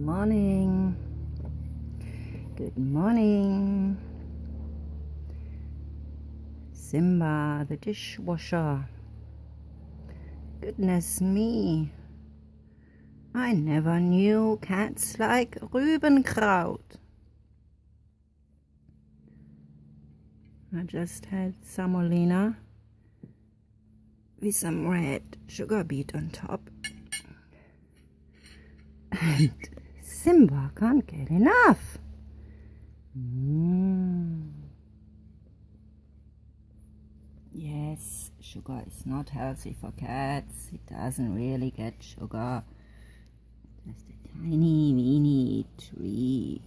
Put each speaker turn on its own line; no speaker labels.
morning. Good morning. Simba, the dishwasher. Goodness me. I never knew cats like Ruebenkraut. I just had semolina with some red sugar beet on top. And Simba can't get enough. Yes, sugar is not healthy for cats. It doesn't really get sugar. Just a tiny, weeny treat.